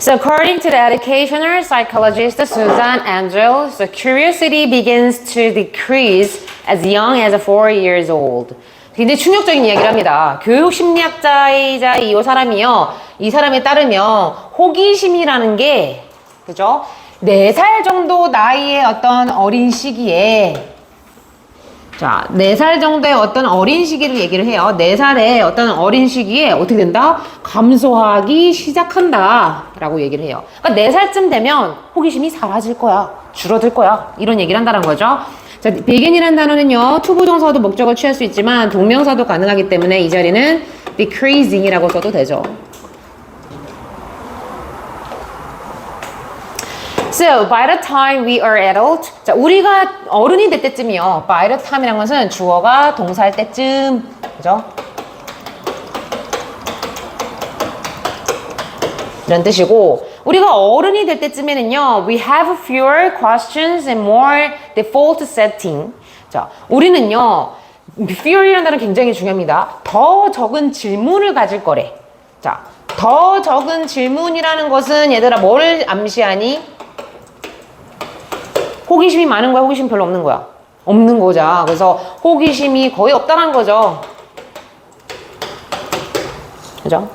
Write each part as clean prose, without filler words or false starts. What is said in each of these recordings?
So according to the educational psychologist Susan Angel, so curiosity begins to decrease as young as 4 years old. 굉장히 충격적인 이야기를 합니다. 교육 심리학자이자 이 사람이요. 이 사람에 따르면 호기심이라는 게 그죠? 4살 정도 나이의 어떤 어린 시기에 자, 4살 정도의 어떤 어린 시기를 얘기를 해요. 4살의 어떤 어린 시기에 어떻게 된다? 감소하기 시작한다 라고 얘기를 해요. 그러니까 4살쯤 되면 호기심이 사라질 거야. 줄어들 거야. 이런 얘기를 한다는 거죠. 자, begin이라는 단어는요. 투부정사도 목적을 취할 수 있지만 동명사도 가능하기 때문에 이 자리는 decreasing이라고 써도 되죠. So, by the time we are adult, 자, 우리가 어른이 될 때쯤이요. By the time이란 것은 주어가 동사할 때쯤, 그죠? 이런 뜻이고, 우리가 어른이 될 때쯤에는요, we have fewer questions and more default setting. 자, 우리는요, fewer이라는 단어는 굉장히 중요합니다. 더 적은 질문을 가질 거래. 자, 더 적은 질문이라는 것은 얘들아 뭐를 암시하니? 호기심이 많은 거야? 호기심 별로 없는 거야? 없는 거죠. 그래서 호기심이 거의 없다는 거죠. 그죠?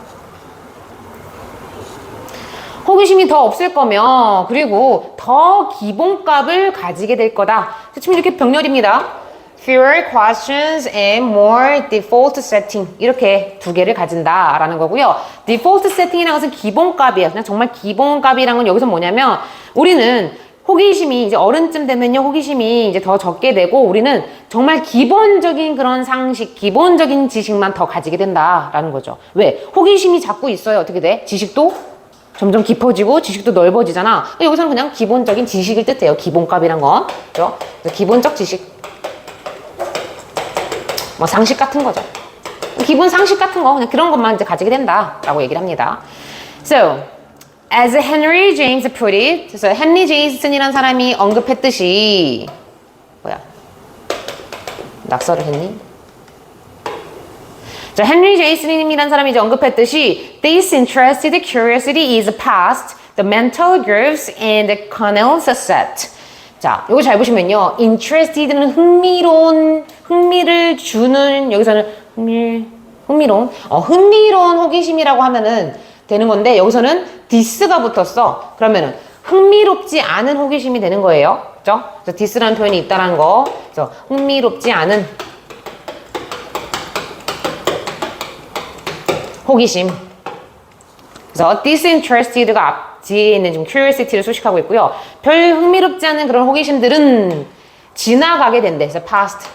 호기심이 더 없을 거면 그리고 더 기본값을 가지게 될 거다. 지금 이렇게 병렬입니다. Fewer questions and more default setting. 이렇게 두 개를 가진다라는 거고요. default setting이라는 것은 기본값이에요. 그냥 정말 기본값이라는 건 여기서 뭐냐면 우리는 호기심이 이제 어른쯤 되면요 호기심이 이제 더 적게 되고 우리는 정말 기본적인 그런 상식, 기본적인 지식만 더 가지게 된다라는 거죠. 왜? 호기심이 자꾸 있어야 어떻게 돼? 지식도 점점 깊어지고 지식도 넓어지잖아. 여기서는 그냥 기본적인 지식을 뜻해요. 기본값이란 건. 그죠? 기본적 지식. 뭐 상식 같은 거죠. 기본 상식 같은 거 그냥 그런 것만 이제 가지게 된다라고 얘기를 합니다. So, as Henry James put it, 그래서 헨리 제임슨이라는 사람이 언급했듯이 뭐야? 낙서를 했니? 자, 헨리 제임슨이라는 사람이 이제 언급했듯이 disinterested curiosity is past the mental grooves and the Connell's set. 자, 이거 잘 보시면요. interested는 흥미를 주는 여기서는 흥미로운 호기심이라고 하면은 되는 건데 여기서는 디스가 붙었어. 그러면은 흥미롭지 않은 호기심이 되는 거예요. 그죠? 그래서 디스라는 표현이 있다는 거. 그래서 흥미롭지 않은 호기심. 그래서 disinterested가 뒤에 있는 지금 curiosity를 수식하고 있고요. 별 흥미롭지 않은 그런 호기심들은 지나가게 된대. 그래서 past.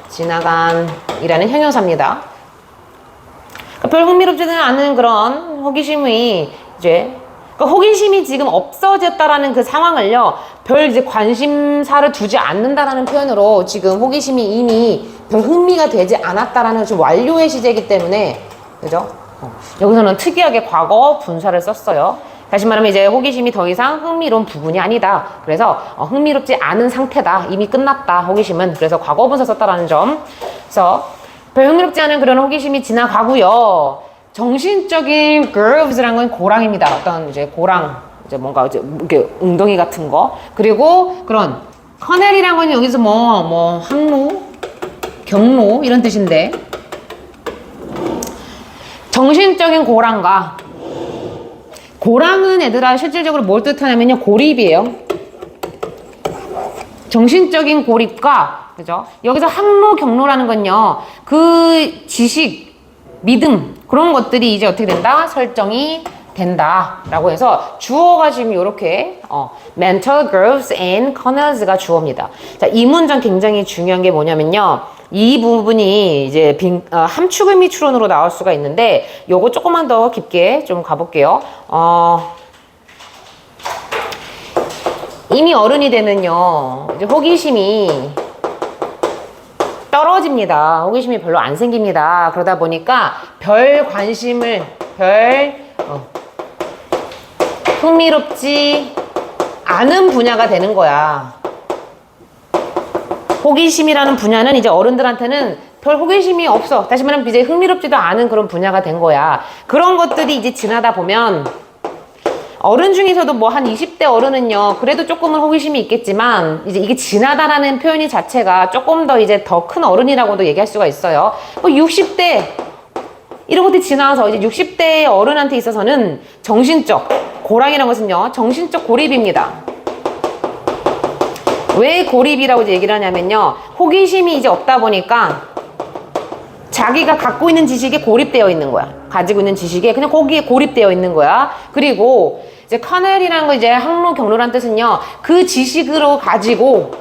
지나간이라는 형용사입니다. 별 흥미롭지는 않은 그런 호기심이 이제 호기심이 지금 없어졌다라는 그 상황을요 별 이제 관심사를 두지 않는다라는 표현으로 지금 호기심이 이미 별 흥미가 되지 않았다라는 지금 완료의 시제이기 때문에 그죠? 여기서는 특이하게 과거 분사를 썼어요. 다시 말하면 이제 호기심이 더 이상 흥미로운 부분이 아니다. 그래서 흥미롭지 않은 상태다. 이미 끝났다. 호기심은. 그래서 과거 분사 썼다라는 점. 그래서 별 흥미롭지 않은 그런 호기심이 지나가고요. 정신적인 grooves라는 건 고랑입니다. 어떤 이제 고랑, 이제 뭔가 이제 이렇게 웅덩이 같은 거. 그리고 그런 커넬이라는 건 여기서 항로, 경로 이런 뜻인데 정신적인 고랑과 고랑은 얘들아 실질적으로 뭘 뜻하냐면요 고립이에요. 정신적인 고립과 그죠? 여기서 항로, 경로라는 건요 그 지식, 믿음 그런 것들이 이제 어떻게 된다? 설정이 된다라고 해서 주어가 지금 이렇게 mental growth and kernels가 주어입니다. 자, 이 문장 굉장히 중요한 게 뭐냐면요. 이 부분이 이제 함축 의미 추론으로 나올 수가 있는데 요거 조금만 더 깊게 좀 가볼게요. 이미 어른이 되면요 이제 호기심이 떨어집니다. 호기심이 별로 안 생깁니다. 그러다 보니까 별 관심을 흥미롭지 않은 분야가 되는 거야. 호기심이라는 분야는 이제 어른들한테는 별 호기심이 없어. 다시 말하면 이제 흥미롭지도 않은 그런 분야가 된 거야. 그런 것들이 이제 지나다 보면 어른 중에서도 뭐 한 20대 어른은요, 그래도 조금은 호기심이 있겠지만, 이제 이게 지나다라는 표현이 자체가 조금 더 이제 더 큰 어른이라고도 얘기할 수가 있어요. 뭐 60대, 이런 것들이 지나서 이제 60대 어른한테 있어서는 정신적, 고랑이라는 것은요, 정신적 고립입니다. 왜 고립이라고 이제 얘기를 하냐면요, 호기심이 이제 없다 보니까 자기가 갖고 있는 지식에 고립되어 있는 거야. 가지고 있는 지식에 그냥 거기에 고립되어 있는 거야. 그리고 이제 커널이라는 거 이제 학로 경로란 뜻은요, 그 지식으로 가지고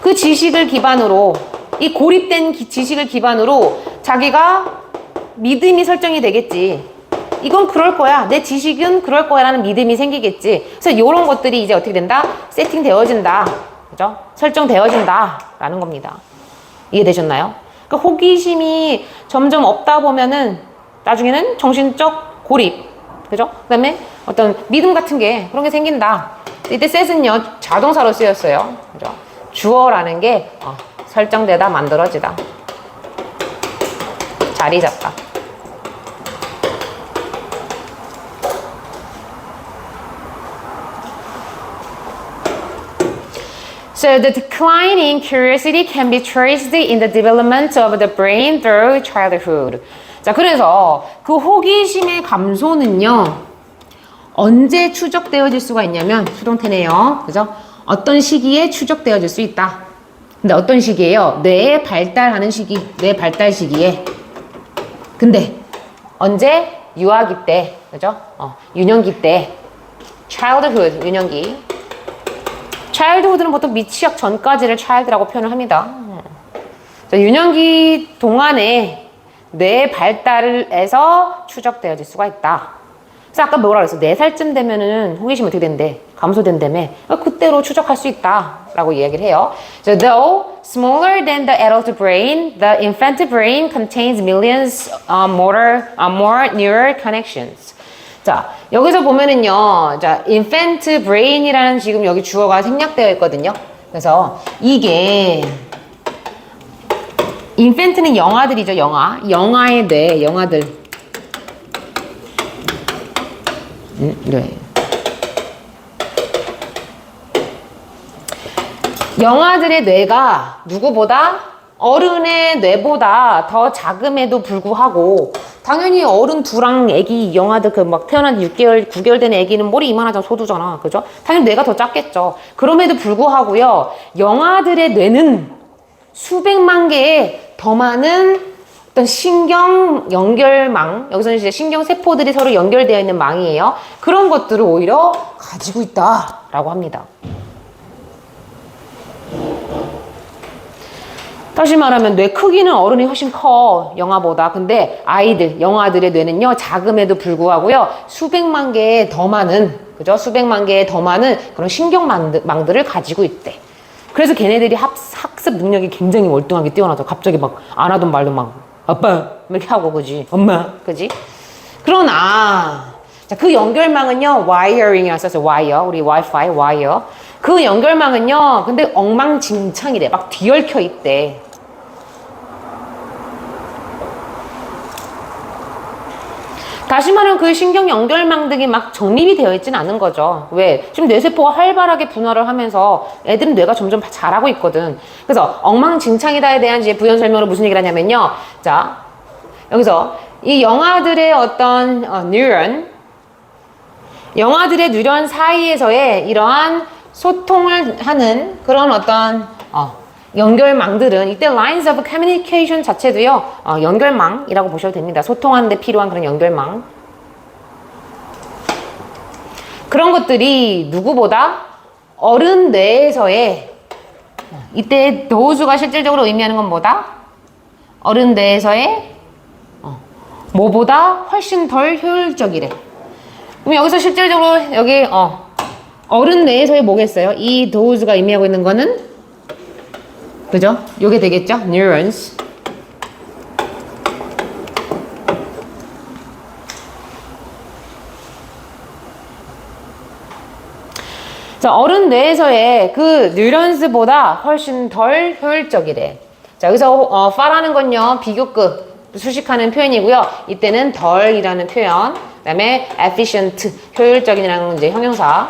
그 지식을 기반으로 이 고립된 지식을 기반으로 자기가 믿음이 설정이 되겠지. 이건 그럴 거야. 내 지식은 그럴 거야 라는 믿음이 생기겠지. 그래서 이런 것들이 이제 어떻게 된다? 세팅되어진다. 그죠? 설정되어진다 라는 겁니다. 이해되셨나요? 그러니까 호기심이 점점 없다 보면은 나중에는 정신적 고립, 그죠? 그 다음에 어떤 믿음 같은 게 그런 게 생긴다. 이때 set은요 자동사로 쓰였어요. 그죠? 주어라는 게 설정되다, 만들어지다, 자리 잡다. So the decline in curiosity can be traced in the development of the brain through childhood. 자, 그래서 그 호기심의 감소는요, 언제 추적되어질 수가 있냐면, 수동태네요. 그죠? 어떤 시기에 추적되어질 수 있다. 근데 어떤 시기에요? 뇌의 발달하는 시기, 뇌 발달 시기에. 근데 언제? 유아기 때, 그죠? 유년기 때. childhood, 유년기. childhood는 보통 미취학 전까지를 child라고 표현을 합니다. 유년기 동안에 뇌 발달에서 추적되어질 수가 있다. 그래서 아까 뭐라 그랬어? 4살쯤 되면은 호기심이 어떻게 된대? 감소된다며. 그때로 추적할 수 있다 라고 이야기를 해요. So though smaller than the adult brain, the infant brain contains millions more neural connections. 자, 여기서 보면은요, 자, infant brain이라는 지금 여기 주어가 생략되어 있거든요. 그래서 이게 infant는 영아들이죠, 영아. 영아의 뇌, 영아들. 네. 영아들의 뇌가 누구보다 어른의 뇌보다 더 작음에도 불구하고 당연히 어른 두랑 애기 영아들 그 막 태어난 6개월, 9개월 된 애기는 머리 이만하잖아, 소두잖아. 그죠? 당연히 뇌가 더 작겠죠. 그럼에도 불구하고요, 영아들의 뇌는 수백만 개의 더 많은 어떤 신경 연결망, 여기서는 이제 신경세포들이 서로 연결되어 있는 망이에요. 그런 것들을 오히려 가지고 있다라고 합니다. 다시 말하면 뇌 크기는 어른이 훨씬 커, 영아보다. 근데 아이들, 영아들의 뇌는요, 작음에도 불구하고요, 수백만 개의 더 많은, 그죠? 수백만 개의 더 많은 그런 신경망들을 가지고 있대. 그래서 걔네들이 학습 능력이 굉장히 월등하게 뛰어나죠. 갑자기 막 안 하던 말도 막 아빠 이렇게 하고, 그지? 엄마, 그지? 그러나 자, 그 연결망은요, wiring이라고 써서 wire, 우리 와이파이 wire. 그 연결망은요, 근데 엉망진창이래. 막 뒤얽혀 있대. 다시 말하면 그 신경 연결망들이 막 정립이 되어 있지는 않은 거죠. 왜? 지금 뇌세포가 활발하게 분화를 하면서 애들은 뇌가 점점 자라고 있거든. 그래서 엉망진창이다에 대한 이제 부연 설명으로 무슨 얘기를 하냐면요. 자, 여기서 이 영아들의 어떤 뉴런, 영아들의 뉴런 사이에서의 이러한 소통을 하는 그런 어떤 연결망들은 이때 lines of communication 자체도요, 연결망이라고 보셔도 됩니다. 소통하는 데 필요한 그런 연결망. 그런 것들이 누구보다 어른 뇌에서의, 이때 those가 실질적으로 의미하는 건 뭐다? 어른 뇌에서의 뭐보다 훨씬 덜 효율적이래. 그럼 여기서 실질적으로 여기 어른 뇌에서의 뭐겠어요? 이 those가 의미하고 있는 거는, 그죠? 요게 되겠죠? neurons. 자, 어른 뇌에서의 그 뉴런스보다 훨씬 덜 효율적이래. 자, 여기서 far라는 건요, 비교급. 수식하는 표현이고요. 이때는 덜이라는 표현. 그다음에 efficient, 효율적인이라는 이제 형용사.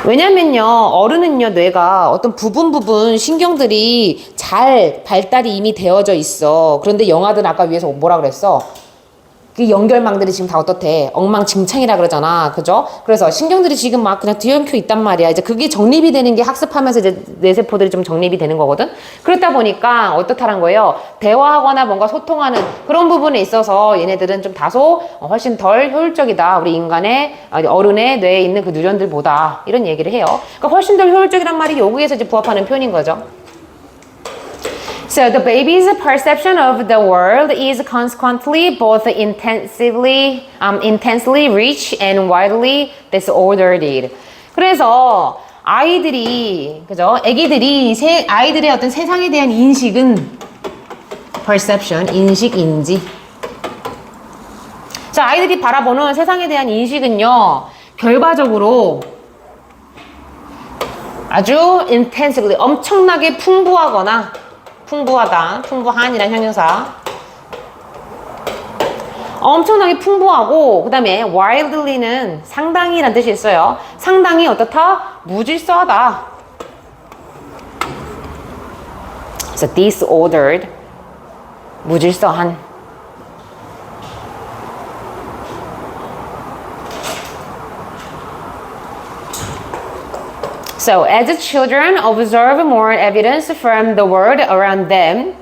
왜냐면요, 어른은요, 뇌가 어떤 부분 신경들이 잘 발달이 이미 되어져 있어. 그런데 영아들은 아까 위에서 뭐라 그랬어? 그 연결망들이 지금 다 어떻대? 엉망진창이라 그러잖아. 그죠? 그래서 신경들이 지금 막 그냥 뒤엉켜 있단 말이야. 이제 그게 정립이 되는 게 학습하면서 이제 뇌세포들이 좀 정립이 되는 거거든? 그렇다 보니까 어떻다란 거예요? 대화하거나 뭔가 소통하는 그런 부분에 있어서 얘네들은 좀 다소 훨씬 덜 효율적이다. 우리 인간의, 어른의 뇌에 있는 그 뉴런들보다. 이런 얘기를 해요. 그러니까 훨씬 덜 효율적이란 말이 여기에서 이제 부합하는 표현인 거죠. So the baby's perception of the world is consequently both intensely rich and widely disordered. 그래서 아이들이, 그죠? 아기들이 아이들의 어떤 세상에 대한 인식은 perception, 인식, 인지. 자, 아이들이 바라보는 세상에 대한 인식은요, 결과적으로 아주 intensely, 엄청나게 풍부하거나 풍부하다, 풍부한이란 형용사. 엄청나게 풍부하고, 그 다음에 wildly는 상당히란 뜻이 있어요. 상당히 어떻다? 무질서하다. 그래서 disordered, 무질서한. So, as the children observe more evidence from the world around them,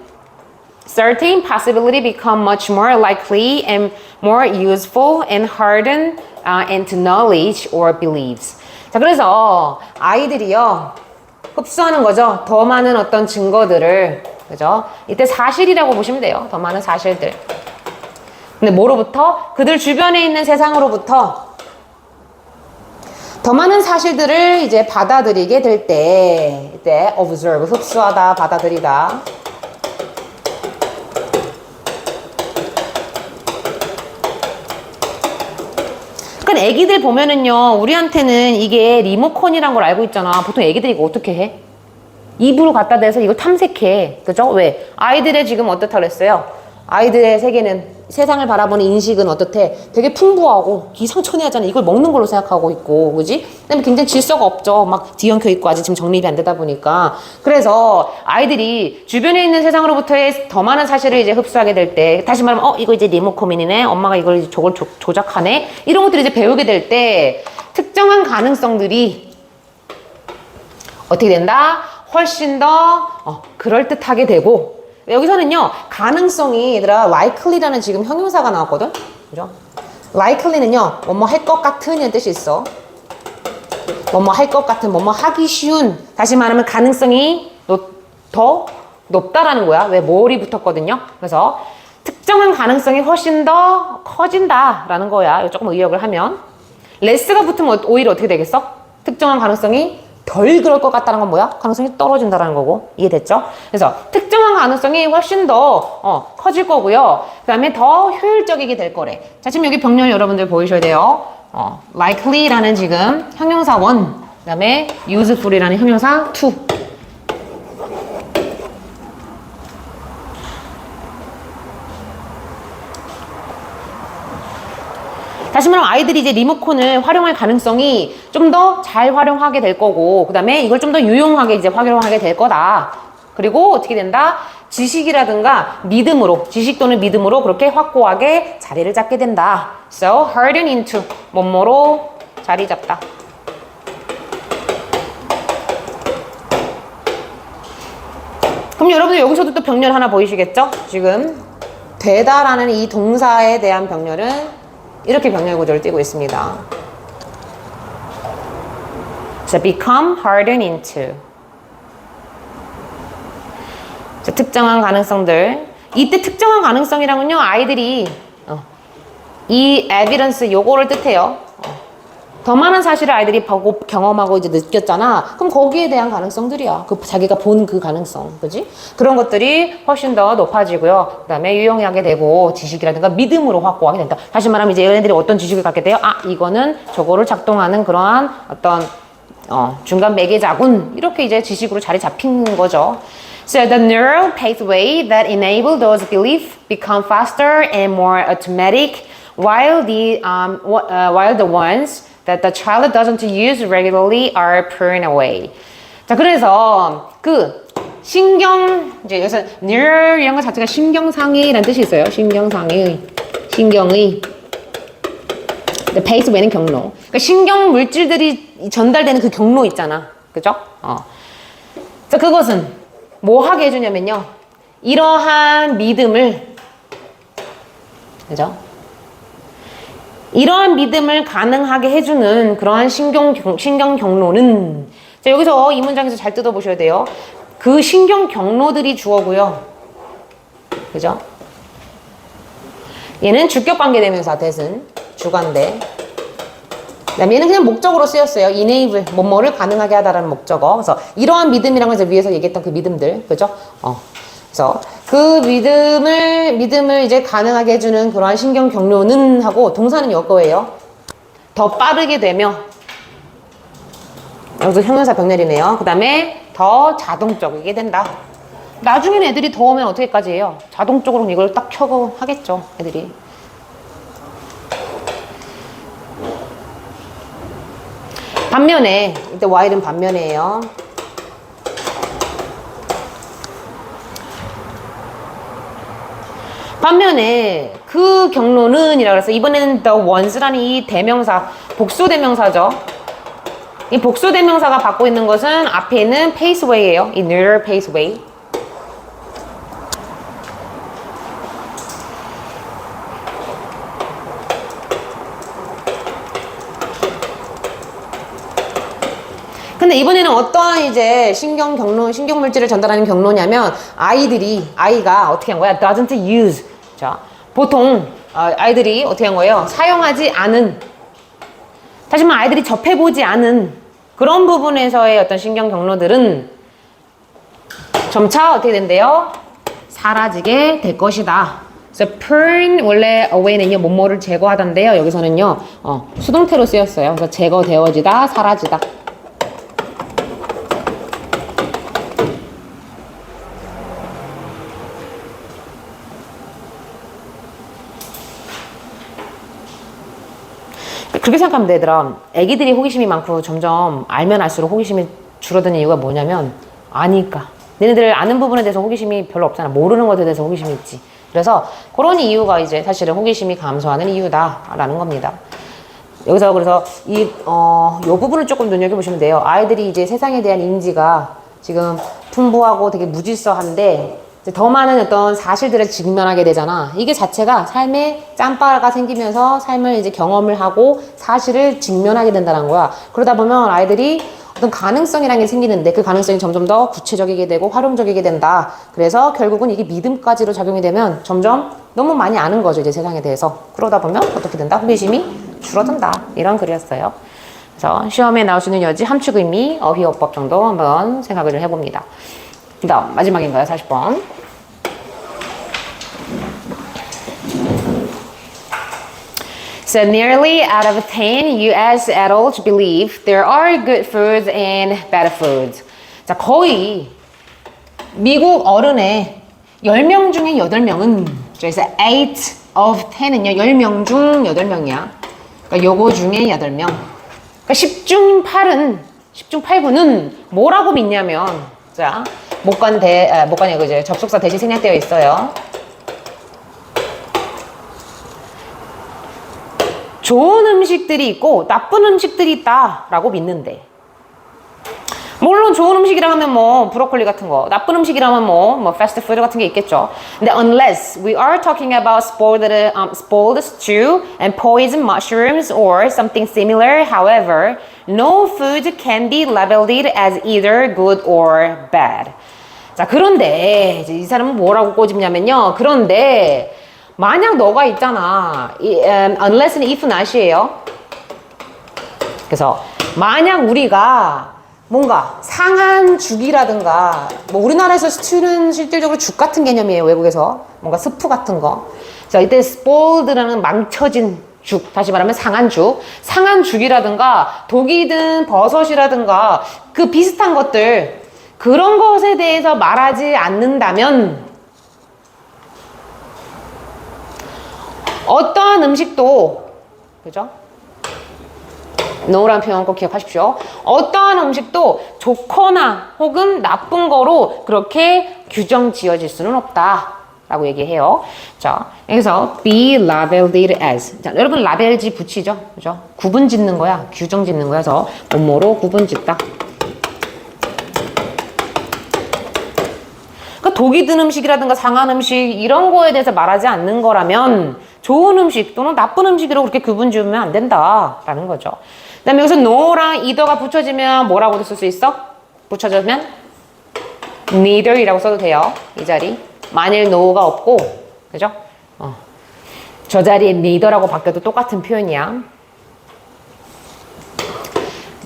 certain possibilities become much more likely and more useful and harden into knowledge or beliefs. 자, 그래서 아이들이요, 흡수하는 거죠. 더 많은 어떤 증거들을, 그죠? 이때 사실이라고 보시면 돼요. 더 많은 사실들. 근데 뭐로부터? 그들 주변에 있는 세상으로부터 더 많은 사실들을 이제 받아들이게 될 때, 이때 observe, 흡수하다, 받아들이다. 그러니까 애기들 보면은요, 우리한테는 이게 리모컨이란 걸 알고 있잖아. 보통 애기들이 이거 어떻게 해? 입으로 갖다 대서 이걸 탐색해. 그죠? 왜? 아이들의 지금 어떻다 그랬어요? 아이들의 세계는, 세상을 바라보는 인식은 어떻대? 되게 풍부하고 기상천외하잖아. 이걸 먹는 걸로 생각하고 있고, 그지? 그다음에 굉장히 질서가 없죠. 막 뒤엉켜 있고 아직 지금 정립이 안 되다 보니까. 그래서 아이들이 주변에 있는 세상으로부터의 더 많은 사실을 이제 흡수하게 될 때, 다시 말하면 이거 이제 리모컨이네. 엄마가 이걸 저걸 조작하네. 이런 것들을 이제 배우게 될 때 특정한 가능성들이 어떻게 된다? 훨씬 더 그럴듯하게 되고. 여기서는요, 가능성이, 얘들아, likely라는 지금 형용사가 나왔거든? 그죠? likely는요, 뭐뭐 할 것 같은 이라는 뜻이 있어. 뭐뭐 할 것 같은, 뭐뭐 하기 쉬운. 다시 말하면 가능성이 더 높다라는 거야. 왜? more이 붙었거든요. 그래서 특정한 가능성이 훨씬 더 커진다라는 거야. 이거 조금 의역을 하면. less가 붙으면 오히려 어떻게 되겠어? 특정한 가능성이 덜 그럴 것 같다는 건 뭐야? 가능성이 떨어진다는 거고. 이해됐죠? 그래서 특정한 가능성이 훨씬 더 커질 거고요. 그 다음에 더 효율적이게 될 거래. 자, 지금 여기 병렬 여러분들 보이셔야 돼요. likely라는 지금 형용사 1, 그 다음에 useful이라는 형용사 2. 다시 말하면 아이들이 이제 리모컨을 활용할 가능성이 좀 더 잘 활용하게 될 거고, 그 다음에 이걸 좀 더 유용하게 이제 활용하게 될 거다. 그리고 어떻게 된다? 지식이라든가 믿음으로, 지식 또는 믿음으로 그렇게 확고하게 자리를 잡게 된다. So, harden into, 뭐뭐로 자리 잡다. 그럼 여러분들 여기서도 또 병렬 하나 보이시겠죠? 지금 되다라는 이 동사에 대한 병렬은 이렇게 병렬 구조를 띠고 있습니다. So become, harden into. 자, 특정한 가능성들. 이때 특정한 가능성이라면요, 아이들이 이 evidence 요거를 뜻해요. 더 많은 사실을 아이들이 보고 경험하고 이제 느꼈잖아. 그럼 거기에 대한 가능성들이야. 그 자기가 본 그 가능성, 그지? 그런 것들이 훨씬 더 높아지고요. 그다음에 유용하게 되고 지식이라든가 믿음으로 확보하게 된다. 다시 말하면 이제 얘네들이 어떤 지식을 갖게 돼요? 아, 이거는 저거를 작동하는 그러한 어떤 중간 매개자군. 이렇게 이제 지식으로 자리 잡힌 거죠. So the neural pathway that enable those beliefs become faster and more automatic, while the ones that the child doesn't use regularly are burned away. 자, 그래서 그 이제 여기서 neural 이런 거 자체가 신경상의라는 뜻이 있어요. 신경의. 근데 pathway는 경로. 그러니까 신경 물질들이 전달되는 그 경로 있잖아. 그죠? 자, 그것은 뭐 하게 해주냐면요. 이러한 믿음을, 그죠? 이러한 믿음을 가능하게 해주는 그러한 신경 경로는, 자, 여기서 이 문장에서 잘 뜯어보셔야 돼요. 그 신경 경로들이 주어고요. 그죠? 얘는 주격관계 대명사 대신 주관대. 그다음에 얘는 그냥 목적으로 쓰였어요. enable, 뭐뭐를 가능하게 하다라는 목적어. 그래서 이러한 믿음이라는 걸 위에서 얘기했던 그 믿음들, 그죠? 그래서 그 믿음을 이제 가능하게 해주는 그러한 신경 경로는 하고 동사는 이거예요. 더 빠르게 되며, 여기서 형용사 병렬이네요. 그 다음에 더 자동적이게 된다. 나중에는 애들이 더 오면 어떻게까지 해요? 자동적으로 이걸 딱 켜고 하겠죠, 애들이. 반면에, 이때 while은 반면이에요. 반면에 그 경로는 이라고 해서 이번에는 the ones라는 이 대명사, 복수 대명사죠. 이 복수 대명사가 받고 있는 것은 앞에 있는 paceway예요. 이 neural paceway. 근데 이번에는 어떠한 이제 신경 물질을 전달하는 경로냐면 아이가 어떻게 한 거야? doesn't use. 자, 보통 아이들이 어떻게 한 거예요? 사용하지 않은, 다시 말하면 아이들이 접해보지 않은 그런 부분에서의 어떤 신경 경로들은 점차 어떻게 된대요? 사라지게 될 것이다. 그래서 burn 원래 away는요 뭐뭐를 제거하던데요. 여기서는요 수동태로 쓰였어요. 그래서 제거되어지다, 사라지다. 그렇게 생각하면 돼, 얘들아. 애기들이 호기심이 많고 점점 알면 알수록 호기심이 줄어드는 이유가 뭐냐면 아니까. 너네들 아는 부분에 대해서 호기심이 별로 없잖아. 모르는 것에 대해서 호기심이 있지. 그래서 그런 이유가 이제 사실은 호기심이 감소하는 이유다라는 겁니다. 여기서 그래서 요 부분을 조금 눈여겨보시면 돼요. 아이들이 이제 세상에 대한 인지가 지금 풍부하고 되게 무질서한데 더 많은 어떤 사실들을 직면하게 되잖아. 이게 자체가 삶에 짬바가 생기면서 삶을 이제 경험을 하고 사실을 직면하게 된다는 거야. 그러다 보면 아이들이 어떤 가능성이라는 게 생기는데 그 가능성이 점점 더 구체적이게 되고 활용적이게 된다. 그래서 결국은 이게 믿음까지로 작용이 되면 점점 너무 많이 아는 거죠, 이제 세상에 대해서. 그러다 보면 어떻게 된다? 호기심이 줄어든다. 이런 글이었어요. 그래서 시험에 나올 수 있는 여지 함축 의미, 어휘어법 정도 한번 생각을 해봅니다. 그 다음 마지막인가요? 40번. So nearly out of 10 US adults believe there are good foods and bad foods. 자, 거의 미국 어른의 10명 중에 8명은, 그래서 8 of 10은요, 10명 중 8명이야. 그러니까 요거 중에 8명. 그러니까 10중 8구는 뭐라고 믿냐면, 자, 목관이고 이제 접속사 대신 생략되어 있어요. 좋은 음식들이 있고 나쁜 음식들이 있다라고 믿는데, 물론 좋은 음식이라 하면 뭐 브로콜리 같은 거, 나쁜 음식이라면 뭐 패스트푸드 같은 게 있겠죠. 근데 unless we are talking about spoiled stew and poisoned mushrooms or something similar, however, no food can be labeled as either good or bad. 자, 그런데 이제 이 사람은 뭐라고 꼬집냐면요. 그런데 만약 너가 있잖아. unless는 if not이에요. 그래서 만약 우리가 뭔가 상한 죽이라든가 뭐 우리나라에서 스튜는 실질적으로 죽 같은 개념이에요. 외국에서 뭔가 스프 같은 거. 자, 이때 spoiled라는 망쳐진 죽, 다시 말하면 상한 죽, 상한 죽이라든가 독이든 버섯이라든가 그 비슷한 것들, 그런 것에 대해서 말하지 않는다면 어떠한 음식도, 그죠? no라는 표현 꼭 기억하십시오. 어떠한 음식도 좋거나 혹은 나쁜 거로 그렇게 규정 지어질 수는 없다 라고 얘기해요. 자, 여기서 be labeled as. 자, 여러분 라벨지 붙이죠? 그죠? 구분 짓는 거야. 규정 짓는 거야. 그래서 뭐뭐로 구분 짓다. 그러니까 독이 든 음식이라든가 상한 음식 이런 거에 대해서 말하지 않는 거라면 좋은 음식 또는 나쁜 음식이라고 그렇게 구분 지으면 안 된다라는 거죠. 그 다음에 여기서 no랑 either가 붙여지면 뭐라고도 쓸 수 있어? 붙여지면 neither이라고 써도 돼요. 이 자리. 만일 no가 없고, 그죠? 저 자리에 neither라고 바뀌어도 똑같은 표현이야.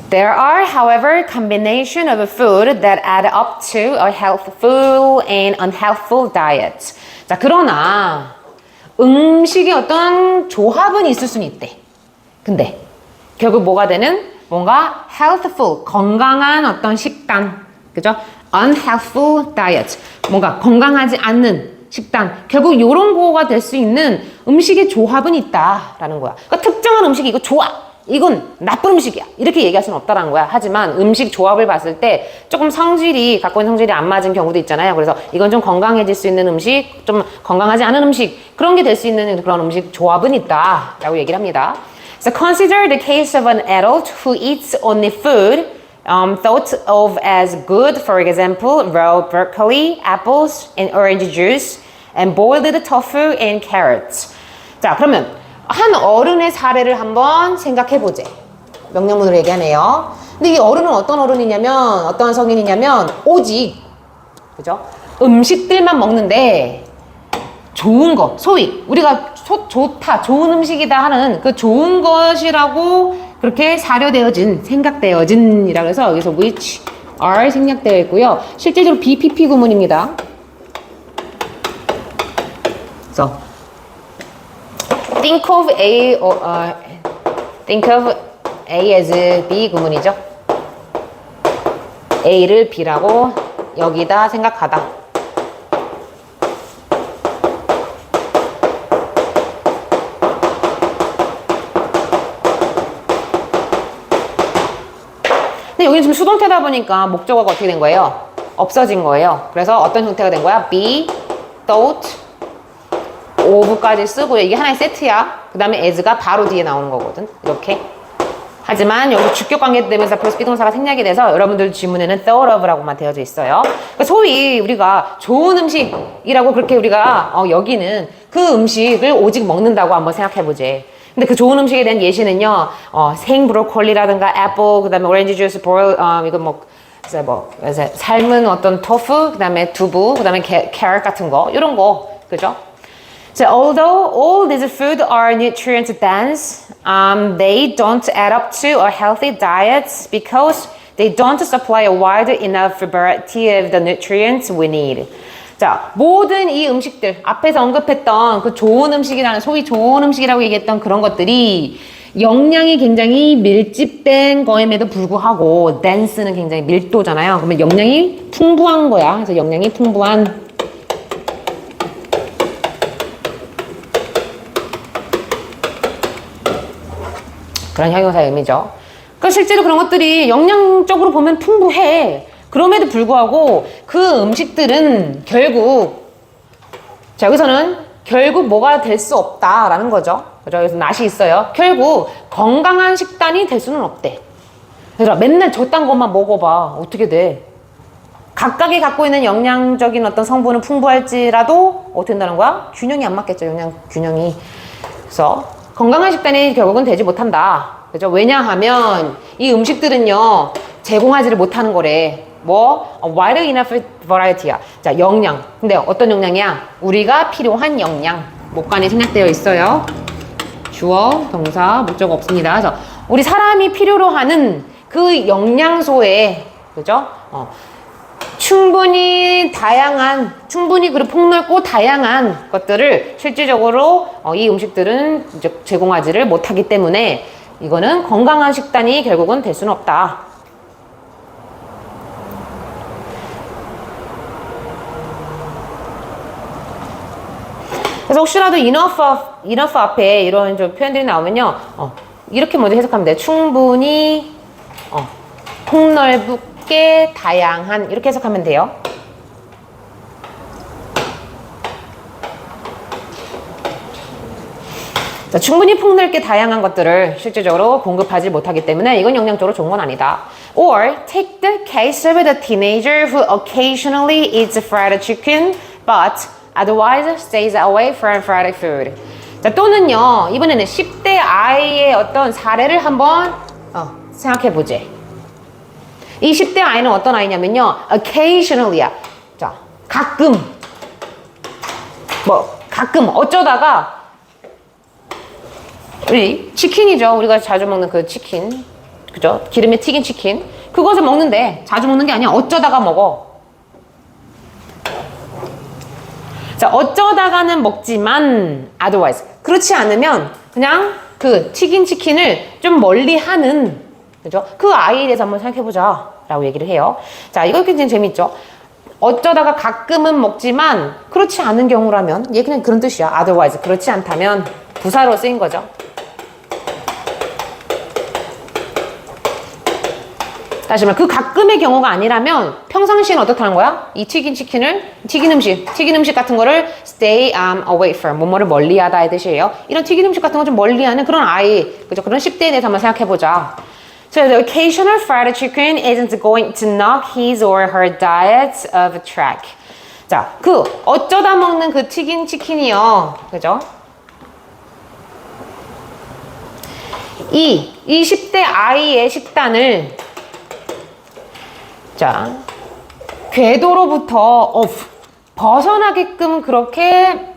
There are, however, combination of food that add up to a healthful and unhealthful diet. 자, 그러나 음식의 어떤 조합은 있을 수는 있대. 근데 결국 뭐가 되는? 뭔가 healthful, 건강한 어떤 식단, 그죠? unhealthful diet, 뭔가 건강하지 않는 식단. 결국 이런 거가 될 수 있는 음식의 조합은 있다라는 거야. 그러니까 특정한 음식이 이거 좋아, 이건 나쁜 음식이야, 이렇게 얘기할 수는 없다라는 거야. 하지만 음식 조합을 봤을 때 조금 성질이, 갖고 있는 성질이 안 맞은 경우도 있잖아요. 그래서 이건 좀 건강해질 수 있는 음식, 좀 건강하지 않은 음식, 그런 게 될 수 있는 그런 음식 조합은 있다라고 얘기를 합니다. So consider the case of an adult who eats only food thought of as good, for example, raw broccoli, apples, and orange juice, and boiled tofu and carrots. 자, 그러면 한 어른의 사례를 한번 생각해보재. 명령문으로 얘기하네요. 근데 이 어른은 어떤 어른이냐면, 어떠한 성인이냐면, 오직, 그죠? 음식들만 먹는데, 좋은 거, 소위, 우리가 좋다, 좋은 음식이다 하는 그 좋은 것이라고 그렇게 사료되어진, 생각되어진이라고 해서 여기서 which are 생략되어 있고요. 실제적으로 BPP 구문입니다. 그래서 think of A as B 구문이죠. A를 B라고 여기다 생각하다. 근데 여기 지금 수동태다 보니까 목적어가 어떻게 된 거예요? 없어진 거예요. 그래서 어떤 형태가 된 거야? be, thought, of까지 쓰고요. 이게 하나의 세트야. 그 다음에 as가 바로 뒤에 나오는 거거든. 이렇게. 하지만 여기 주격 관계 되면서 플러스 비동사가 생략이 돼서 여러분들 지문에는 thought of라고만 되어져 있어요. 그러니까 소위 우리가 좋은 음식이라고 그렇게 우리가 여기는 그 음식을 오직 먹는다고 한번 생각해보지. 근데 그 좋은 음식에 대한 예시는요, 생 브로콜리라든가 애플, 그 다음에 오렌지 주스, 보일, 이거 삶은 어떤 토fu, 그 다음에 두부, 그 다음에 캐럿 같은 거, 이런 거, 그죠? So although all these food are nutrient dense, they don't add up to a healthy diet because they don't supply a wide enough variety of the nutrients we need. 자, 모든 이 음식들, 앞에서 언급했던 그 좋은 음식이라는, 소위 좋은 음식이라고 얘기했던 그런 것들이 영양이 굉장히 밀집된 거임에도 불구하고 dense는 굉장히 밀도잖아요. 그러면 영양이 풍부한 거야. 그래서 영양이 풍부한 그런 형용사의 의미죠. 그러니까 실제로 그런 것들이 영양적으로 보면 풍부해. 그럼에도 불구하고 그 음식들은 결국, 자, 여기서는 결국 뭐가 될 수 없다라는 거죠. 그죠? 여기서 낫이 있어요. 결국 건강한 식단이 될 수는 없대. 얘들아, 맨날 저딴 것만 먹어봐. 어떻게 돼? 각각이 갖고 있는 영양적인 어떤 성분은 풍부할지라도 어떻게 된다는 거야? 균형이 안 맞겠죠. 영양 균형이. 그래서 건강한 식단이 결국은 되지 못한다. 그죠? 왜냐하면 이 음식들은요, 제공하지를 못하는 거래. 뭐? wide enough variety야. 자, 영양. 근데 어떤 영양이야? 우리가 필요한 영양. 목간에 생략되어 있어요. 주어, 동사, 목적 없습니다. 그래서 우리 사람이 필요로 하는 그 영양소에, 그죠? 충분히 그리고 폭넓고 다양한 것들을 실질적으로 이 음식들은 이제 제공하지를 못하기 때문에 이거는 건강한 식단이 결국은 될 수는 없다. 그래서 혹시라도 enough 앞에 이런 좀 표현들이 나오면요, 이렇게 먼저 해석하면 돼요. 충분히, 폭넓게 다양한, 이렇게 해석하면 돼요. 자, 충분히 폭넓게 다양한 것들을 실질적으로 공급하지 못하기 때문에 이건 영양적으로 좋은 건 아니다. Or take the case of the teenager who occasionally eats fried chicken, but otherwise stays away from fried food. 자, 또는요, 이번에는 10대 아이의 어떤 사례를 한번 생각해보지. 이 10대 아이는 어떤 아이냐면요, occasionally야. 자, 가끔 어쩌다가 우리 치킨이죠. 우리가 자주 먹는 그 치킨, 그죠? 기름에 튀긴 치킨. 그것을 먹는데 자주 먹는 게 아니야. 어쩌다가 먹어. 자, 어쩌다가는 먹지만 otherwise. 그렇지 않으면 그냥 그 튀긴 치킨을 좀 멀리 하는, 그죠? 그 아이에 대해서 한번 생각해보자 라고 얘기를 해요. 자, 이거 굉장히 재밌죠? 어쩌다가 가끔은 먹지만 그렇지 않은 경우라면, 얘 그냥 그런 뜻이야. otherwise. 그렇지 않다면 부사로 쓰인 거죠. 다시 말해, 그 가끔의 경우가 아니라면 평상시에는 어떻다는 거야? 이 튀긴 음식 같은 거를 stay away from, 뭐뭐를 멀리하다의 뜻이에요. 이런 튀긴 음식 같은 거 좀 멀리하는 그런 아이, 그죠? 그런 10대에 대해서 한번 생각해보자. So the occasional fried chicken isn't going to knock his or her diet of track. 자, 그 어쩌다 먹는 그 튀긴 치킨이요, 그죠? 이 10대 아이의 식단을, 자, 궤도로부터 벗어나게끔 그렇게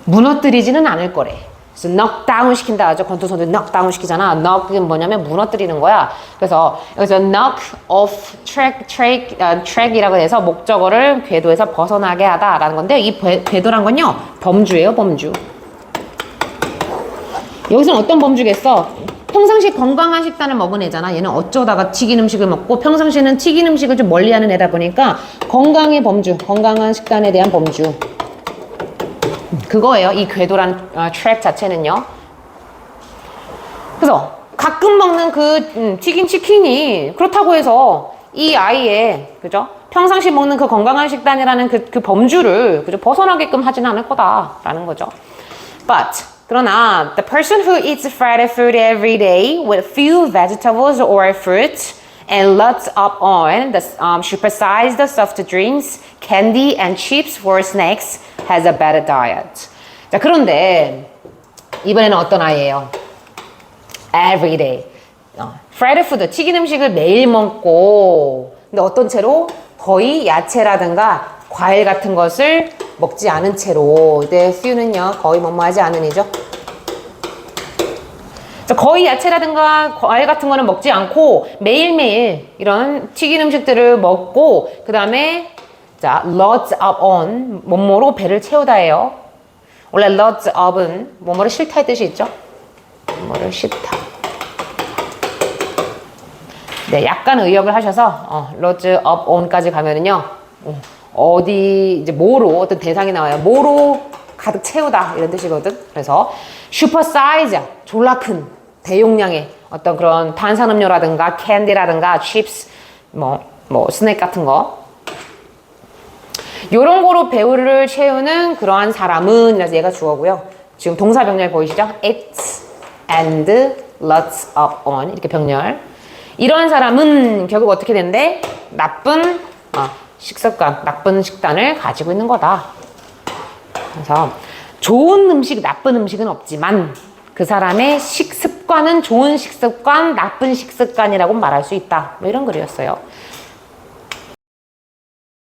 무너뜨리지는 않을 거래. 그래서 knockdown 시킨다 하죠. 권투선수 knockdown 시키잖아. knock은 뭐냐면 무너뜨리는 거야. 그래서 여기서 knock off track이라고 해서 목적어를 궤도에서 벗어나게 하다라는 건데, 이 궤도란 건요, 범주예요, 범주. 여기서는 어떤 범주겠어? 평상시 건강한 식단을 먹은 애잖아. 얘는 어쩌다가 튀긴 음식을 먹고 평상시에는 튀긴 음식을 좀 멀리하는 애다 보니까 건강의 범주, 건강한 식단에 대한 범주, 그거예요. 이 궤도라는 트랙 자체는요. 그래서 가끔 먹는 그 튀긴 치킨이 그렇다고 해서 이 아이의, 그죠? 평상시 먹는 그 건강한 식단이라는 그 범주를, 그죠? 벗어나게끔 하지는 않을 거다라는 거죠. But 그러나 the person who eats fried food every day with few vegetables or fruits and lots up on the supersized soft drinks, candy and chips for snacks has a better diet. 자, 그런데 이번에는 어떤 아이예요? Every day. fried food, 튀긴 음식을 매일 먹고, 근데 어떤 채로? 거의 야채라든가 과일 같은 것을 먹지 않은 채로. 이때 few는요, 거의 뭐뭐하지 않은이죠. 거의 야채라든가 과일 같은 거는 먹지 않고 매일매일 이런 튀긴 음식들을 먹고, 그 다음에 자, loads up on, 뭐뭐로 배를 채우다예요. 원래 loads up은 뭐뭐를 싫다의 뜻이 있죠. 뭐뭐를 싫다. 네, 약간 의역을 하셔서 loads up on까지 가면은요, 어디 이제 뭐로 어떤 대상이 나와요. 뭐로 가득 채우다 이런 뜻이거든. 그래서 슈퍼 사이즈, 졸라 큰 대용량의 어떤 그런 탄산음료라든가 캔디라든가 칩스, 뭐 스낵 같은 거, 요런 거로 배우를 채우는 그러한 사람은, 그래서 얘가 주어고요. 지금 동사 병렬 보이시죠? Eats and lots up on, 이렇게 병렬. 이러한 사람은 결국 어떻게 되는데 나쁜 식습관, 나쁜 식단을 가지고 있는 거다. 그래서 좋은 음식, 나쁜 음식은 없지만 그 사람의 식습관은 좋은 식습관, 나쁜 식습관이라고 말할 수 있다. 뭐 이런 글이었어요.